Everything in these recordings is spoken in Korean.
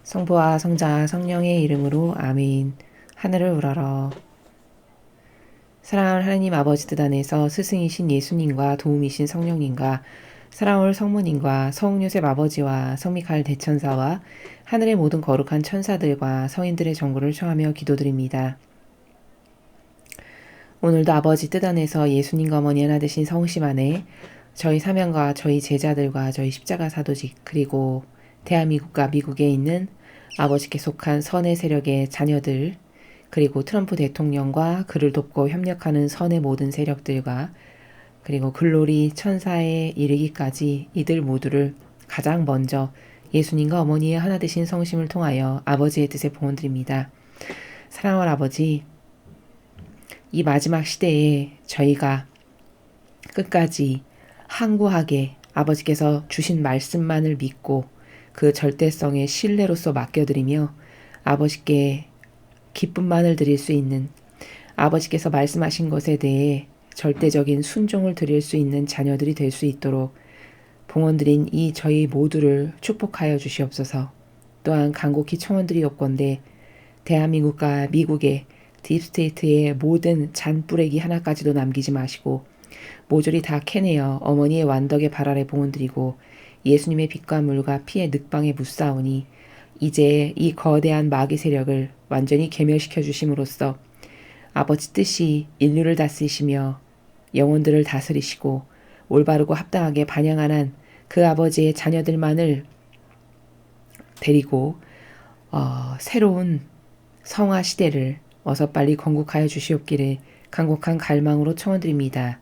성부와 성자 성령의 이름으로 아멘. 하늘을 우러러. 사랑하는 하나님 아버지 뜻 안에서 스승이신 예수님과 도움이신 성령님과 사랑할 성모님과 성요셉 아버지와 성미카엘 대천사와 하늘의 모든 거룩한 천사들과 성인들의 정보를 청하며 기도드립니다. 오늘도 아버지 뜻 안에서 예수님과 어머니 하나 되신 성심 안에 저희 사명과 저희 제자들과 저희 십자가 사도직 그리고 대한민국과 미국에 있는 아버지께 속한 선의 세력의 자녀들 그리고 트럼프 대통령과 그를 돕고 협력하는 선의 모든 세력들과 그리고 글로리 천사에 이르기까지 이들 모두를 가장 먼저 예수님과 어머니의 하나 되신 성심을 통하여 아버지의 뜻에 봉헌드립니다. 사랑하는 아버지, 이 마지막 시대에 저희가 끝까지 항구하게 아버지께서 주신 말씀만을 믿고 그 절대성의 신뢰로서 맡겨드리며 아버지께 기쁨만을 드릴 수 있는 아버지께서 말씀하신 것에 대해 절대적인 순종을 드릴 수 있는 자녀들이 될 수 있도록 봉헌드린 이 저희 모두를 축복하여 주시옵소서. 또한 간곡히 청원드리옵건대 대한민국과 미국의 딥스테이트의 모든 잔뿌레기 하나까지도 남기지 마시고 모조리 다 캐내어 어머니의 완덕의 발 아래 봉헌드리고 예수님의 빛과 물과 피의 늑방에 묻사오니 이제 이 거대한 마귀 세력을 완전히 괴멸시켜 주심으로써 아버지 뜻이 인류를 다스리시며 영혼들을 다스리시고 올바르고 합당하게 반영한 그 아버지의 자녀들만을 데리고 새로운 성화 시대를 어서 빨리 건국하여 주시옵기를 간곡한 갈망으로 청원드립니다.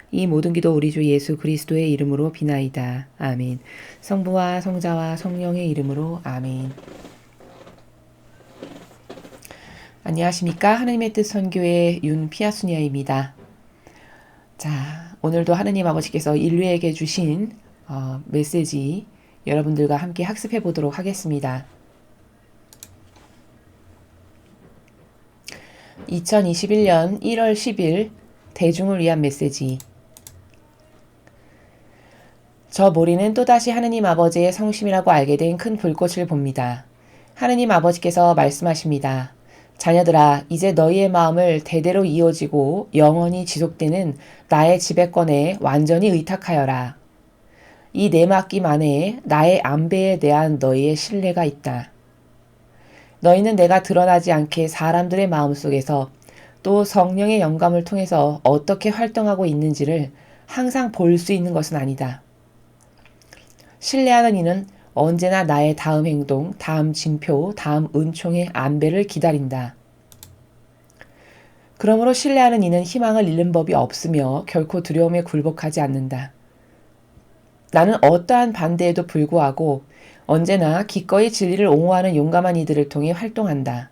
이 모든 기도 우리 주 예수 그리스도의 이름으로 비나이다. 아멘. 성부와 성자와 성령의 이름으로 아멘. 안녕하십니까? 하나님의 뜻 선교의 윤피아수니아입니다. 자, 오늘도 하나님 아버지께서 인류에게 주신 메시지 여러분들과 함께 학습해 보도록 하겠습니다. 2021년 1월 10일 대중을 위한 메시지. 저 모리는 또다시 하느님 아버지의 성심이라고 알게 된 큰 불꽃을 봅니다. 하느님 아버지께서 말씀하십니다. 자녀들아, 이제 너희의 마음을 대대로 이어지고 영원히 지속되는 나의 지배권에 완전히 의탁하여라. 이 내맡김 안에 나의 안배에 대한 너희의 신뢰가 있다. 너희는 내가 드러나지 않게 사람들의 마음속에서 또 성령의 영감을 통해서 어떻게 활동하고 있는지를 항상 볼 수 있는 것은 아니다. 신뢰하는 이는 언제나 나의 다음 행동, 다음 징표, 다음 은총의 안배를 기다린다. 그러므로 신뢰하는 이는 희망을 잃는 법이 없으며 결코 두려움에 굴복하지 않는다. 나는 어떠한 반대에도 불구하고 언제나 기꺼이 진리를 옹호하는 용감한 이들을 통해 활동한다.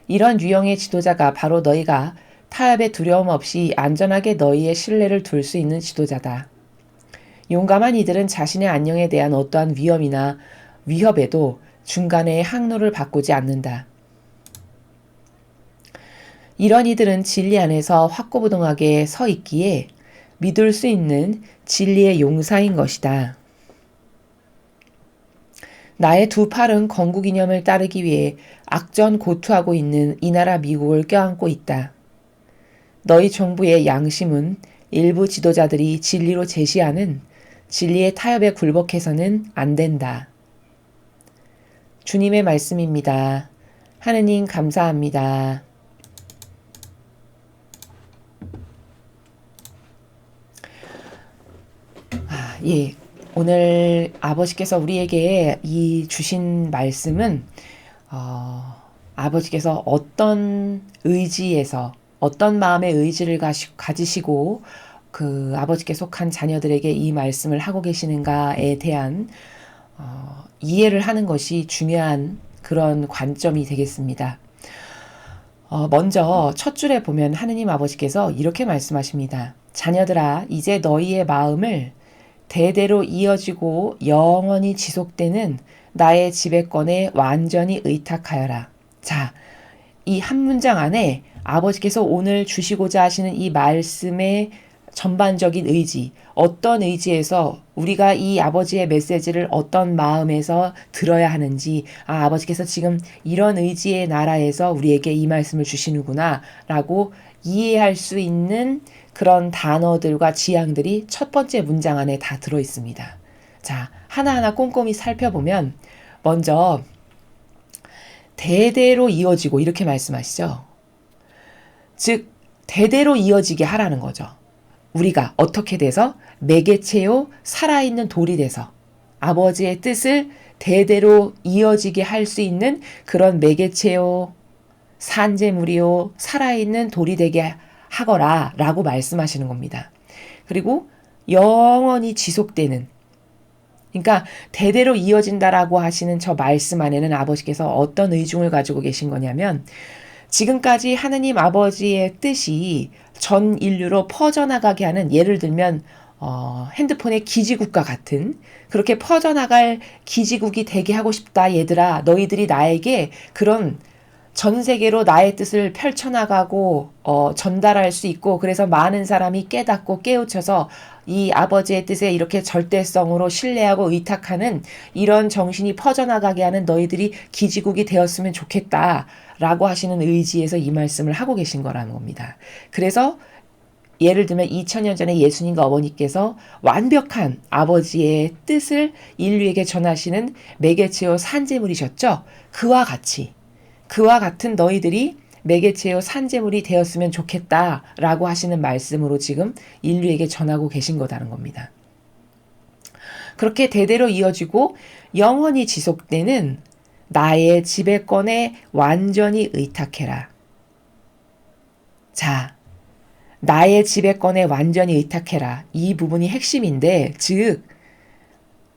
이런 유형의 지도자가 바로 너희가 타협에 두려움 없이 안전하게 너희의 신뢰를 둘 수 있는 지도자다. 용감한 이들은 자신의 안녕에 대한 어떠한 위험이나 위협에도 중간에 항로를 바꾸지 않는다. 이런 이들은 진리 안에서 확고부동하게 서 있기에 믿을 수 있는 진리의 용사인 것이다. 나의 두 팔은 건국 이념을 따르기 위해 악전고투하고 있는 이 나라 미국을 껴안고 있다. 너희 정부의 양심은 일부 지도자들이 진리로 제시하는 진리의 타협에 굴복해서는 안 된다. 주님의 말씀입니다. 하느님 감사합니다. 예. 오늘 아버지께서 우리에게 이 주신 말씀은 아버지께서 어떤 의지에서 어떤 마음의 의지를 가지시고 그 아버지께 속한 자녀들에게 이 말씀을 하고 계시는가에 대한 이해를 하는 것이 중요한 그런 관점이 되겠습니다. 먼저 첫 줄에 보면 하느님 아버지께서 이렇게 말씀하십니다. 자녀들아, 이제 너희의 마음을 대대로 이어지고 영원히 지속되는 나의 지배권에 완전히 의탁하여라. 자, 이 한 문장 안에 아버지께서 오늘 주시고자 하시는 이 말씀의 전반적인 의지, 어떤 의지에서 우리가 이 아버지의 메시지를 어떤 마음에서 들어야 하는지, 아, 아버지께서 지금 이런 의지의 나라에서 우리에게 이 말씀을 주시는구나 라고 이해할 수 있는 그런 단어들과 지향들이 첫 번째 문장 안에 다 들어 있습니다. 자, 하나하나 꼼꼼히 살펴보면 먼저 대대로 이어지고 이렇게 말씀하시죠. 즉 대대로 이어지게 하라는 거죠. 우리가 어떻게 돼서 매개체요 살아있는 돌이 돼서 아버지의 뜻을 대대로 이어지게 할 수 있는 그런 매개체요 산재물이요 살아있는 돌이 되게 하거라 라고 말씀하시는 겁니다. 그리고 영원히 지속되는, 그러니까 대대로 이어진다라고 하시는 저 말씀 안에는 아버지께서 어떤 의중을 가지고 계신 거냐면, 지금까지 하느님 아버지의 뜻이 전 인류로 퍼져나가게 하는, 예를 들면 핸드폰의 기지국과 같은 그렇게 퍼져나갈 기지국이 되게 하고 싶다. 얘들아, 너희들이 나에게 그런 전 세계로 나의 뜻을 펼쳐나가고 전달할 수 있고, 그래서 많은 사람이 깨닫고 깨우쳐서 이 아버지의 뜻에 이렇게 절대성으로 신뢰하고 의탁하는 이런 정신이 퍼져나가게 하는 너희들이 기지국이 되었으면 좋겠다라고 하시는 의지에서 이 말씀을 하고 계신 거라는 겁니다. 그래서 예를 들면 2000년 전에 예수님과 어머니께서 완벽한 아버지의 뜻을 인류에게 전하시는 매개체요 산재물이셨죠. 그와 같은 너희들이 매개체요 산재물이 되었으면 좋겠다라고 하시는 말씀으로 지금 인류에게 전하고 계신 거다는 겁니다. 그렇게 대대로 이어지고 영원히 지속되는 나의 지배권에 완전히 의탁해라. 자, 나의 지배권에 완전히 의탁해라. 이 부분이 핵심인데, 즉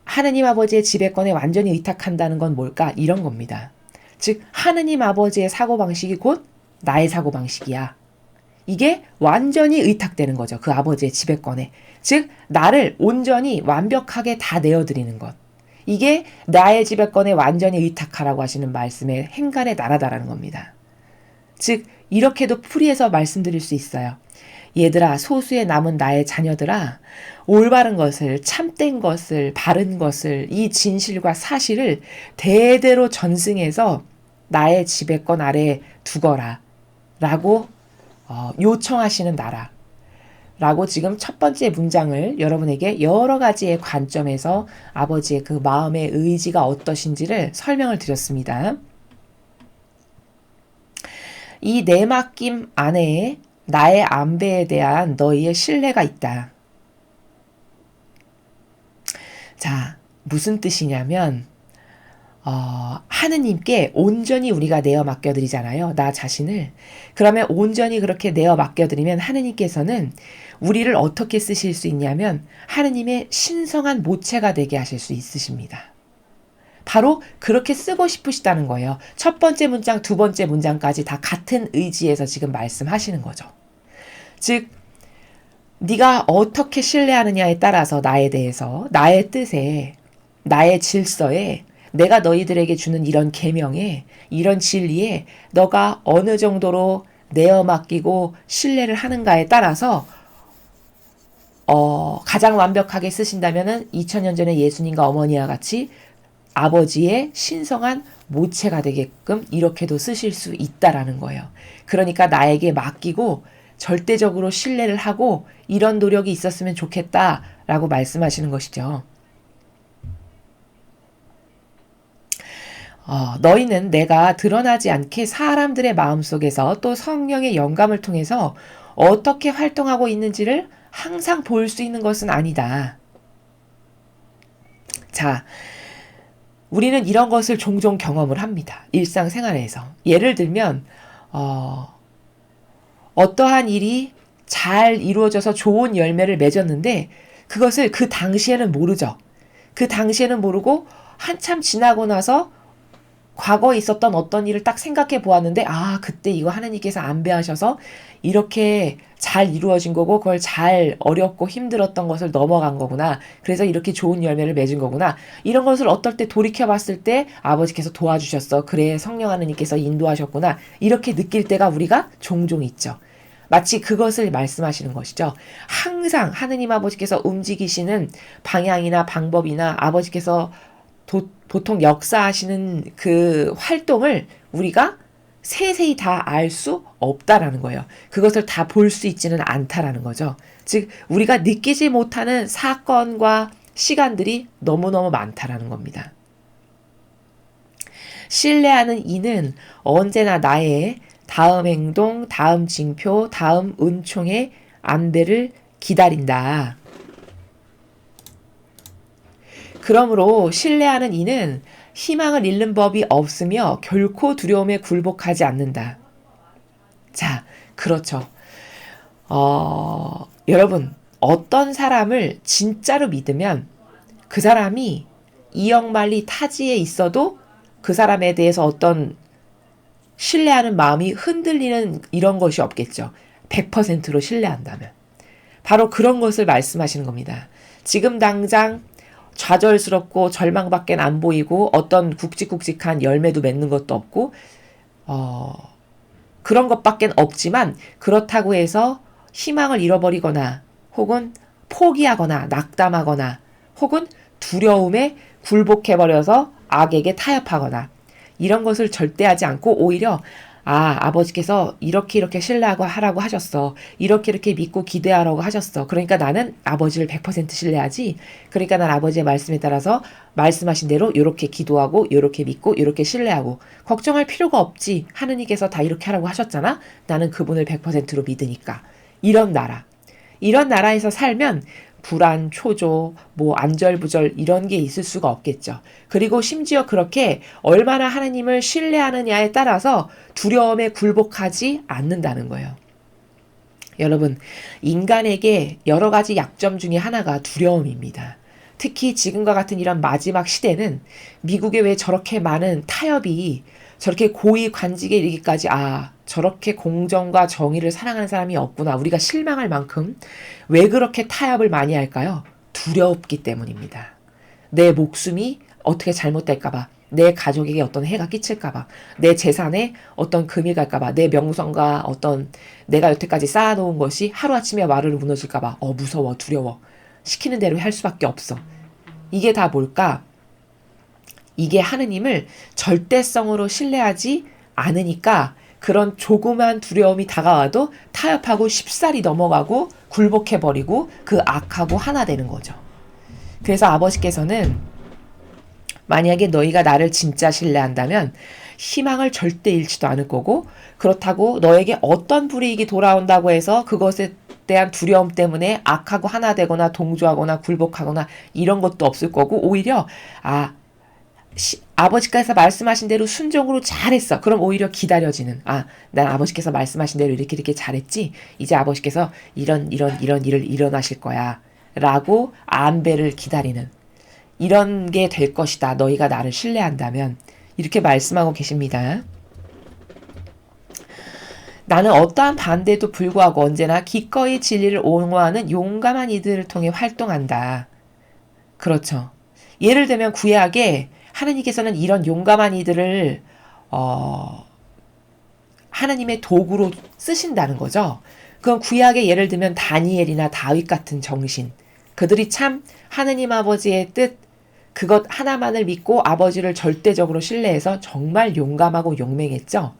하느님 아버지의 지배권에 완전히 의탁한다는 건 뭘까? 이런 겁니다. 즉 하느님 아버지의 사고방식이 곧 나의 사고방식이야. 이게 완전히 의탁되는 거죠. 그 아버지의 지배권에. 즉 나를 온전히 완벽하게 다 내어드리는 것. 이게 나의 지배권에 완전히 의탁하라고 하시는 말씀의 행간의 나라다라는 겁니다. 즉 이렇게도 풀이해서 말씀드릴 수 있어요. 얘들아, 소수에 남은 나의 자녀들아, 올바른 것을, 참된 것을, 바른 것을, 이 진실과 사실을 대대로 전승해서 나의 지배권 아래에 두거라 라고 요청하시는 나라 라고 지금 첫 번째 문장을 여러분에게 여러 가지의 관점에서 아버지의 그 마음의 의지가 어떠신지를 설명을 드렸습니다. 이 내 맡김 안에 나의 안배에 대한 너희의 신뢰가 있다. 자, 무슨 뜻이냐면 하느님께 온전히 우리가 내어 맡겨드리잖아요. 나 자신을. 그러면 온전히 그렇게 내어 맡겨드리면 하느님께서는 우리를 어떻게 쓰실 수 있냐면 하느님의 신성한 모체가 되게 하실 수 있으십니다. 바로 그렇게 쓰고 싶으시다는 거예요. 첫 번째 문장, 두 번째 문장까지 다 같은 의지에서 지금 말씀하시는 거죠. 즉 네가 어떻게 신뢰하느냐에 따라서 나에 대해서, 나의 뜻에, 나의 질서에, 내가 너희들에게 주는 이런 계명에, 이런 진리에 너가 어느 정도로 내어 맡기고 신뢰를 하는가에 따라서 가장 완벽하게 쓰신다면은 2000년 전에 예수님과 어머니와 같이 아버지의 신성한 모체가 되게끔 이렇게도 쓰실 수 있다라는 거예요. 그러니까 나에게 맡기고 절대적으로 신뢰를 하고 이런 노력이 있었으면 좋겠다라고 말씀하시는 것이죠. 너희는 내가 드러나지 않게 사람들의 마음속에서 또 성령의 영감을 통해서 어떻게 활동하고 있는지를 항상 볼 수 있는 것은 아니다. 자, 우리는 이런 것을 종종 경험을 합니다. 일상생활에서. 예를 들면 어떠한 일이 잘 이루어져서 좋은 열매를 맺었는데 그것을 그 당시에는 모르죠. 그 당시에는 모르고 한참 지나고 나서 과거에 있었던 어떤 일을 딱 생각해 보았는데 그때 이거 하나님께서 안배하셔서 이렇게 잘 이루어진 거고 그걸 잘 어렵고 힘들었던 것을 넘어간 거구나. 그래서 이렇게 좋은 열매를 맺은 거구나. 이런 것을 어떨 때 돌이켜 봤을 때 아버지께서 도와주셨어. 그래, 성령 하나님께서 인도하셨구나. 이렇게 느낄 때가 우리가 종종 있죠. 마치 그것을 말씀하시는 것이죠. 항상 하느님 아버지께서 움직이시는 방향이나 방법이나 아버지께서 보통 역사하시는 그 활동을 우리가 세세히 다 알 수 없다라는 거예요. 그것을 다 볼 수 있지는 않다라는 거죠. 즉 우리가 느끼지 못하는 사건과 시간들이 너무너무 많다라는 겁니다. 신뢰하는 이는 언제나 나의 다음 행동, 다음 징표, 다음 은총의 안배를 기다린다. 그러므로 신뢰하는 이는 희망을 잃는 법이 없으며 결코 두려움에 굴복하지 않는다. 자, 그렇죠. 여러분, 어떤 사람을 진짜로 믿으면 그 사람이 이역만리 타지에 있어도 그 사람에 대해서 어떤 신뢰하는 마음이 흔들리는 이런 것이 없겠죠. 100%로 신뢰한다면. 바로 그런 것을 말씀하시는 겁니다. 지금 당장 좌절스럽고 절망밖에 안 보이고 어떤 굵직굵직한 열매도 맺는 것도 없고 그런 것밖에 없지만 그렇다고 해서 희망을 잃어버리거나 혹은 포기하거나 낙담하거나 혹은 두려움에 굴복해버려서 악에게 타협하거나 이런 것을 절대 하지 않고 오히려 아버지께서 이렇게 신뢰하고 하라고 하셨어. 이렇게 믿고 기대하라고 하셨어. 그러니까 나는 아버지를 100% 신뢰하지. 그러니까 난 아버지의 말씀에 따라서 말씀하신 대로 이렇게 기도하고 이렇게 믿고 이렇게 신뢰하고 걱정할 필요가 없지. 하느님께서 다 이렇게 하라고 하셨잖아. 나는 그분을 100%로 믿으니까. 이런 나라에서 살면 불안, 초조, 안절부절 이런 게 있을 수가 없겠죠. 그리고 심지어 그렇게 얼마나 하나님을 신뢰하느냐에 따라서 두려움에 굴복하지 않는다는 거예요. 여러분, 인간에게 여러 가지 약점 중에 하나가 두려움입니다. 특히 지금과 같은 이런 마지막 시대는 미국에 왜 저렇게 많은 타협이 저렇게 고위 관직에 이르기까지 저렇게 공정과 정의를 사랑하는 사람이 없구나. 우리가 실망할 만큼 왜 그렇게 타협을 많이 할까요? 두렵기 때문입니다. 내 목숨이 어떻게 잘못될까봐, 내 가족에게 어떤 해가 끼칠까봐, 내 재산에 어떤 금이 갈까봐, 내 명성과 어떤 내가 여태까지 쌓아놓은 것이 하루아침에 와르르 무너질까봐 무서워, 두려워. 시키는 대로 할 수밖에 없어. 이게 다 뭘까? 이게 하느님을 절대성으로 신뢰하지 않으니까 그런 조그만 두려움이 다가와도 타협하고 쉽사리 넘어가고 굴복해버리고 그 악하고 하나 되는 거죠. 그래서 아버지께서는 만약에 너희가 나를 진짜 신뢰한다면 희망을 절대 잃지도 않을 거고 그렇다고 너에게 어떤 불이익이 돌아온다고 해서 그것에 대한 두려움 때문에 악하고 하나 되거나 동조하거나 굴복하거나 이런 것도 없을 거고 오히려 아버지께서 말씀하신 대로 순종으로 잘했어. 그럼 오히려 기다려지는 난 아버지께서 말씀하신 대로 이렇게 잘했지. 이제 아버지께서 이런 일을 일어나실 거야 라고 안배를 기다리는 이런 게 될 것이다. 너희가 나를 신뢰한다면 이렇게 말씀하고 계십니다. 나는 어떠한 반대에도 불구하고 언제나 기꺼이 진리를 옹호하는 용감한 이들을 통해 활동한다. 그렇죠. 예를 들면 구약에 하나님께서는 이런 용감한 이들을 하나님의 도구로 쓰신다는 거죠. 그건 구약의 예를 들면 다니엘이나 다윗 같은 정신. 그들이 참 하나님 아버지의 뜻 그것 하나만을 믿고 아버지를 절대적으로 신뢰해서 정말 용감하고 용맹했죠.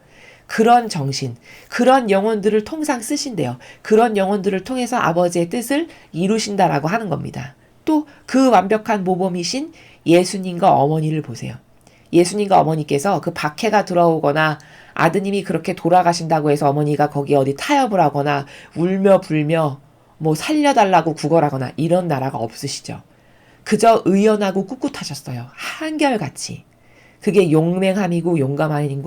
그런 정신, 그런 영혼들을 통상 쓰신대요. 그런 영혼들을 통해서 아버지의 뜻을 이루신다라고 하는 겁니다. 또 그 완벽한 모범이신 예수님과 어머니를 보세요. 예수님과 어머니께서 그 박해가 들어오거나 아드님이 그렇게 돌아가신다고 해서 어머니가 거기에 어디 타협을 하거나 울며 불며 살려달라고 구걸하거나 이런 나라가 없으시죠. 그저 의연하고 꿋꿋하셨어요. 한결같이. 그게 용맹함이고 용감함인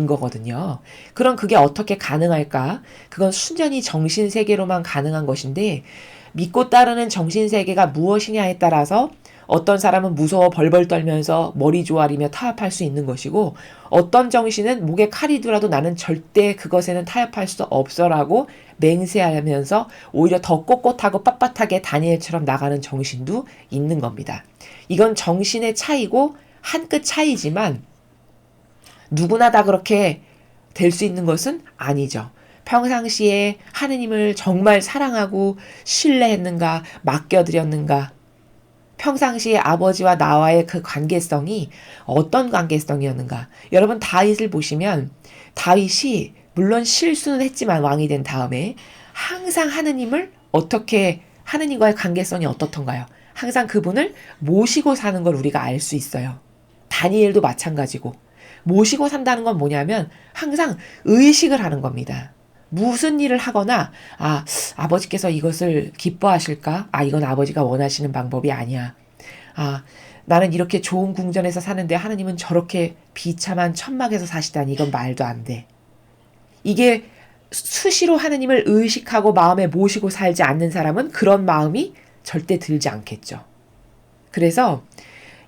거거든요. 그럼 그게 어떻게 가능할까? 그건 순전히 정신세계로만 가능한 것인데 믿고 따르는 정신세계가 무엇이냐에 따라서 어떤 사람은 무서워 벌벌 떨면서 머리 조아리며 타협할 수 있는 것이고 어떤 정신은 목에 칼이 들어도 나는 절대 그것에는 타협할 수 없어라고 맹세하면서 오히려 더 꼿꼿하고 빳빳하게 다니엘처럼 나가는 정신도 있는 겁니다. 이건 정신의 차이고 한 끗 차이지만 누구나 다 그렇게 될 수 있는 것은 아니죠. 평상시에 하느님을 정말 사랑하고 신뢰했는가, 맡겨드렸는가, 평상시에 아버지와 나와의 그 관계성이 어떤 관계성이었는가. 여러분 다윗을 보시면 다윗이 물론 실수는 했지만 왕이 된 다음에 항상 하느님을 어떻게 하느님과의 관계성이 어떻던가요? 항상 그분을 모시고 사는 걸 우리가 알 수 있어요. 다니엘도 마찬가지고 모시고 산다는 건 뭐냐면 항상 의식을 하는 겁니다. 무슨 일을 하거나 아버지께서 이것을 기뻐하실까? 이건 아버지가 원하시는 방법이 아니야. 나는 이렇게 좋은 궁전에서 사는데 하느님은 저렇게 비참한 천막에서 사시다니 이건 말도 안 돼. 이게 수시로 하느님을 의식하고 마음에 모시고 살지 않는 사람은 그런 마음이 절대 들지 않겠죠. 그래서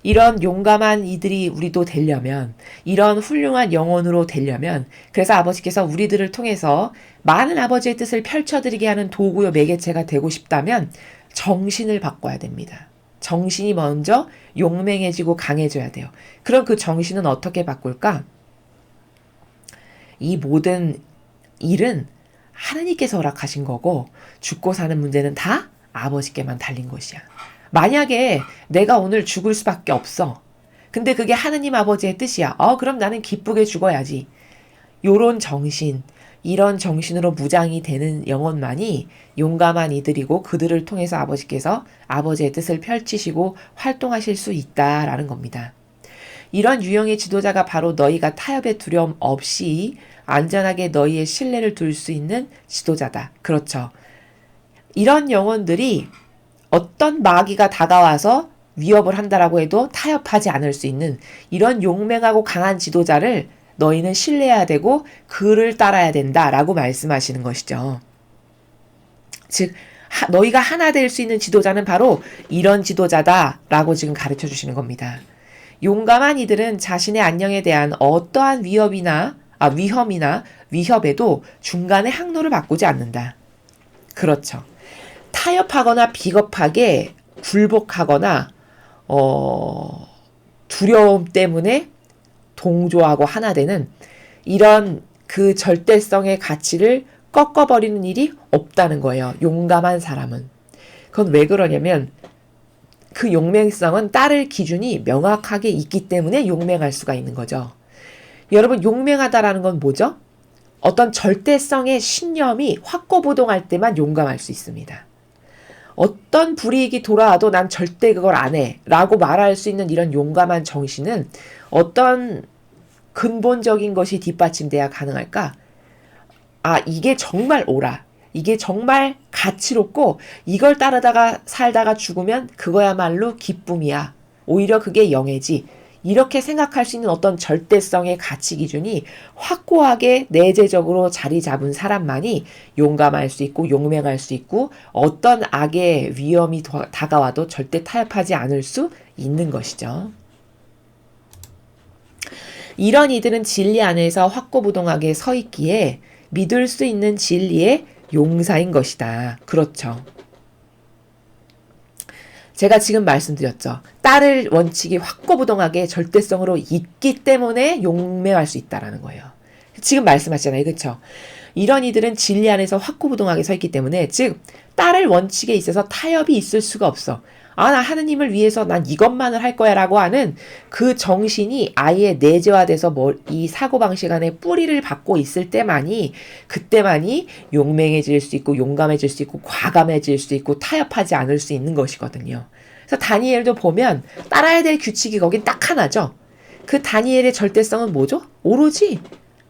이런 용감한 이들이 우리도 되려면, 이런 훌륭한 영혼으로 되려면, 그래서 아버지께서 우리들을 통해서 많은 아버지의 뜻을 펼쳐드리게 하는 도구요 매개체가 되고 싶다면 정신을 바꿔야 됩니다. 정신이 먼저 용맹해지고 강해져야 돼요. 그럼 그 정신은 어떻게 바꿀까? 이 모든 일은 하느님께서 허락하신 거고 죽고 사는 문제는 다 아버지께만 달린 것이야. 만약에 내가 오늘 죽을 수밖에 없어. 근데 그게 하느님 아버지의 뜻이야. 그럼 나는 기쁘게 죽어야지. 요런 정신, 이런 정신으로 무장이 되는 영혼만이 용감한 이들이고 그들을 통해서 아버지께서 아버지의 뜻을 펼치시고 활동하실 수 있다라는 겁니다. 이런 유형의 지도자가 바로 너희가 타협의 두려움 없이 안전하게 너희의 신뢰를 둘 수 있는 지도자다. 그렇죠. 이런 영혼들이 어떤 마귀가 다가와서 위협을 한다라고 해도 타협하지 않을 수 있는 이런 용맹하고 강한 지도자를 너희는 신뢰해야 되고 그를 따라야 된다라고 말씀하시는 것이죠. 즉 너희가 하나 될 수 있는 지도자는 바로 이런 지도자다라고 지금 가르쳐 주시는 겁니다. 용감한 이들은 자신의 안녕에 대한 어떠한 위협이나 위협에도 중간에 항로를 바꾸지 않는다. 그렇죠. 타협하거나 비겁하게 굴복하거나 두려움 때문에 동조하고 하나 되는 이런 그 절대성의 가치를 꺾어버리는 일이 없다는 거예요. 용감한 사람은. 그건 왜 그러냐면 그 용맹성은 따를 기준이 명확하게 있기 때문에 용맹할 수가 있는 거죠. 여러분 용맹하다라는 건 뭐죠? 어떤 절대성의 신념이 확고부동할 때만 용감할 수 있습니다. 어떤 불이익이 돌아와도 난 절대 그걸 안 해 라고 말할 수 있는 이런 용감한 정신은 어떤 근본적인 것이 뒷받침돼야 가능할까? 이게 정말 옳아. 이게 정말 가치롭고 이걸 따르다가 살다가 죽으면 그거야말로 기쁨이야. 오히려 그게 영예지. 이렇게 생각할 수 있는 어떤 절대성의 가치 기준이 확고하게 내재적으로 자리 잡은 사람만이 용감할 수 있고 용맹할 수 있고 어떤 악의 위험이 다가와도 절대 타협하지 않을 수 있는 것이죠. 이런 이들은 진리 안에서 확고부동하게 서 있기에 믿을 수 있는 진리의 용사인 것이다. 그렇죠. 제가 지금 말씀드렸죠. 따를 원칙이 확고부동하게 절대성으로 있기 때문에 용맹할 수 있다라는 거예요. 지금 말씀하시잖아요. 그렇죠? 이런 이들은 진리 안에서 확고부동하게 서 있기 때문에 즉 따를 원칙에 있어서 타협이 있을 수가 없어. 나 하느님을 위해서 난 이것만을 할 거야 라고 하는 그 정신이 아예 내재화돼서 이 사고방식 안에 뿌리를 받고 있을 때만이 그때만이 용맹해질 수 있고 용감해질 수 있고 과감해질 수 있고 타협하지 않을 수 있는 것이거든요. 그래서 다니엘도 보면 따라야 될 규칙이 거긴 딱 하나죠. 그 다니엘의 절대성은 뭐죠? 오로지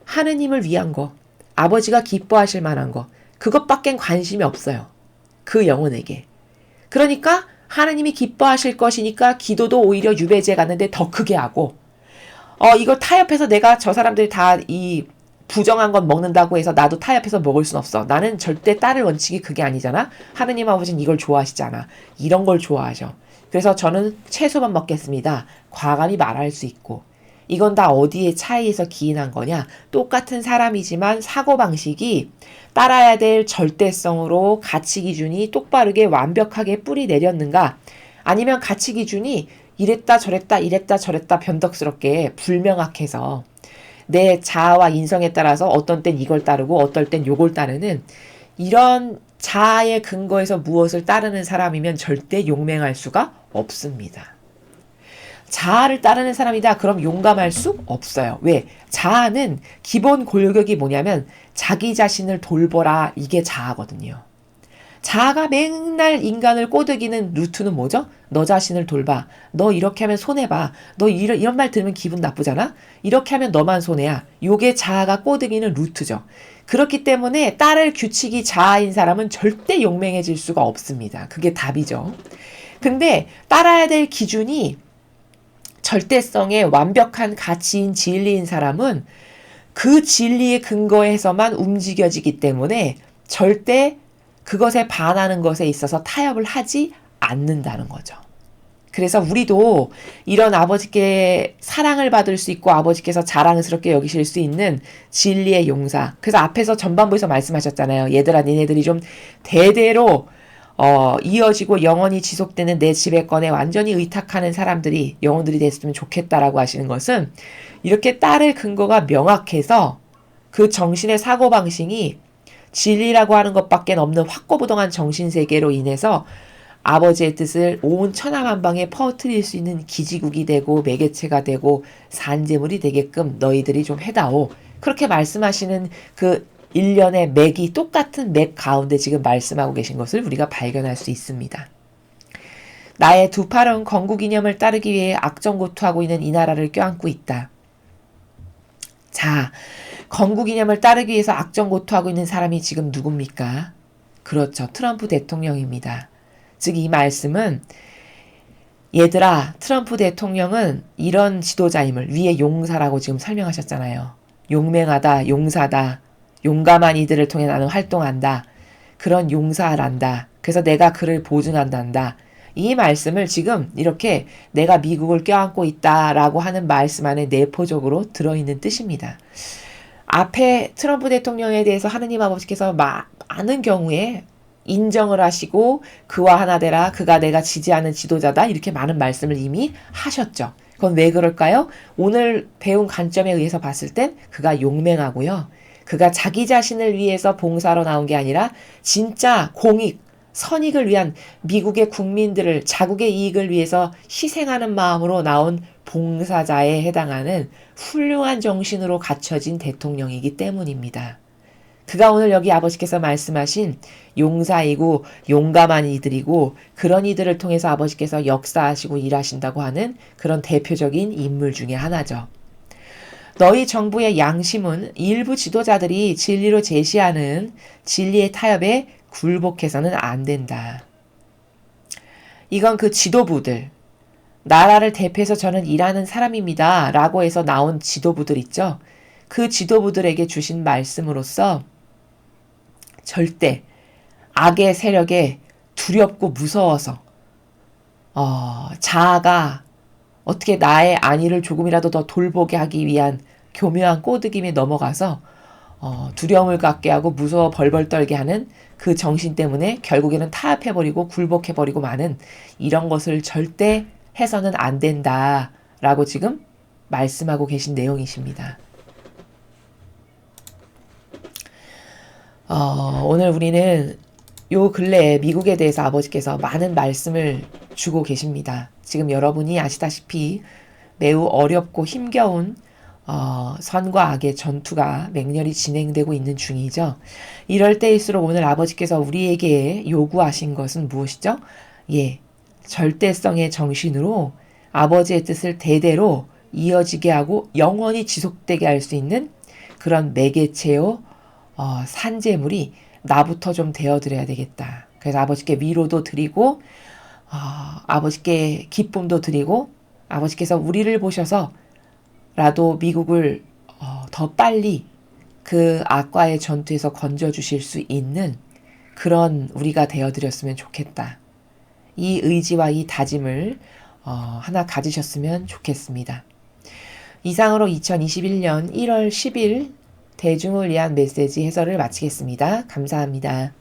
하느님을 위한 거, 아버지가 기뻐하실 만한 거, 그것밖엔 관심이 없어요. 그 영혼에게. 그러니까 하느님이 기뻐하실 것이니까 기도도 오히려 유배지에 갔는데 더 크게 하고 이걸 타협해서 내가 저 사람들이 다 이 부정한 건 먹는다고 해서 나도 타협해서 먹을 순 없어. 나는 절대 따를 원칙이 그게 아니잖아. 하느님 아버지는 이걸 좋아하시잖아. 이런 걸 좋아하죠. 그래서 저는 채소만 먹겠습니다. 과감히 말할 수 있고 이건 다 어디에 차이에서 기인한 거냐. 똑같은 사람이지만 사고방식이 따라야 될 절대성으로 가치 기준이 똑바르게 완벽하게 뿌리 내렸는가 아니면 가치 기준이 이랬다 저랬다 이랬다 저랬다 변덕스럽게 불명확해서 내 자아와 인성에 따라서 어떤 땐 이걸 따르고 어떨 땐 요걸 따르는 이런 자아의 근거에서 무엇을 따르는 사람이면 절대 용맹할 수가 없습니다. 자아를 따르는 사람이다. 그럼 용감할 수 없어요. 왜? 자아는 기본 골격이 뭐냐면 자기 자신을 돌보라. 이게 자아거든요. 자아가 맨날 인간을 꼬드기는 루트는 뭐죠? 너 자신을 돌봐. 너 이렇게 하면 손해봐. 너 이런 말 들으면 기분 나쁘잖아? 이렇게 하면 너만 손해야. 요게 자아가 꼬드기는 루트죠. 그렇기 때문에 따를 규칙이 자아인 사람은 절대 용맹해질 수가 없습니다. 그게 답이죠. 근데 따라야 될 기준이 절대성의 완벽한 가치인 진리인 사람은 그 진리의 근거에서만 움직여지기 때문에 절대 그것에 반하는 것에 있어서 타협을 하지 않는다는 거죠. 그래서 우리도 이런 아버지께 사랑을 받을 수 있고 아버지께서 자랑스럽게 여기실 수 있는 진리의 용사. 그래서 앞에서 전반부에서 말씀하셨잖아요. 얘들아 니네들이 좀 대대로 이어지고 영원히 지속되는 내 지배권에 완전히 의탁하는 사람들이 영혼들이 됐으면 좋겠다라고 하시는 것은 이렇게 따를 근거가 명확해서 그 정신의 사고방식이 진리라고 하는 것밖에 없는 확고부동한 정신세계로 인해서 아버지의 뜻을 온 천하만방에 퍼뜨릴 수 있는 기지국이 되고 매개체가 되고 산재물이 되게끔 너희들이 좀 해다오. 그렇게 말씀하시는 그 일련의 맥이 똑같은 맥 가운데 지금 말씀하고 계신 것을 우리가 발견할 수 있습니다. 나의 두 팔은 건국 이념을 따르기 위해 악정고투하고 있는 이 나라를 껴안고 있다. 자, 건국 이념을 따르기 위해서 악정고투하고 있는 사람이 지금 누굽니까? 그렇죠. 트럼프 대통령입니다. 즉 이 말씀은 얘들아 트럼프 대통령은 이런 지도자임을 위의 용사라고 지금 설명하셨잖아요. 용맹하다, 용사다. 용감한 이들을 통해 나는 활동한다. 그런 용사란다. 그래서 내가 그를 보증한단다. 이 말씀을 지금 이렇게 내가 미국을 껴안고 있다라고 하는 말씀 안에 내포적으로 들어있는 뜻입니다. 앞에 트럼프 대통령에 대해서 하느님 아버지께서 많은 경우에 인정을 하시고 그와 하나 되라. 그가 내가 지지하는 지도자다. 이렇게 많은 말씀을 이미 하셨죠. 그건 왜 그럴까요? 오늘 배운 관점에 의해서 봤을 땐 그가 용맹하고요. 그가 자기 자신을 위해서 봉사로 나온 게 아니라 진짜 공익, 선익을 위한 미국의 국민들을 자국의 이익을 위해서 희생하는 마음으로 나온 봉사자에 해당하는 훌륭한 정신으로 갖춰진 대통령이기 때문입니다. 그가 오늘 여기 아버지께서 말씀하신 용사이고 용감한 이들이고 그런 이들을 통해서 아버지께서 역사하시고 일하신다고 하는 그런 대표적인 인물 중에 하나죠. 너희 정부의 양심은 일부 지도자들이 진리로 제시하는 진리의 타협에 굴복해서는 안 된다. 이건 그 지도부들, 나라를 대표해서 저는 일하는 사람입니다. 라고 해서 나온 지도부들 있죠. 그 지도부들에게 주신 말씀으로써 절대 악의 세력에 두렵고 무서워서 자아가 어떻게 나의 안위를 조금이라도 더 돌보게 하기 위한 교묘한 꼬드김에 넘어가서 두려움을 갖게 하고 무서워 벌벌 떨게 하는 그 정신 때문에 결국에는 타협해버리고 굴복해버리고 마는 이런 것을 절대 해서는 안 된다라고 지금 말씀하고 계신 내용이십니다. 오늘 우리는 요 근래에 미국에 대해서 아버지께서 많은 말씀을 주고 계십니다. 지금 여러분이 아시다시피 매우 어렵고 힘겨운 선과 악의 전투가 맹렬히 진행되고 있는 중이죠. 이럴 때일수록 오늘 아버지께서 우리에게 요구하신 것은 무엇이죠? 절대성의 정신으로 아버지의 뜻을 대대로 이어지게 하고 영원히 지속되게 할 수 있는 그런 매개체요 산재물이 나부터 좀 되어드려야 되겠다. 그래서 아버지께 위로도 드리고 아버지께 기쁨도 드리고 아버지께서 우리를 보셔서라도 미국을 더 빨리 그 악과의 전투에서 건져주실 수 있는 그런 우리가 되어드렸으면 좋겠다. 이 의지와 이 다짐을 하나 가지셨으면 좋겠습니다. 이상으로 2021년 1월 10일 대중을 위한 메시지 해설을 마치겠습니다. 감사합니다.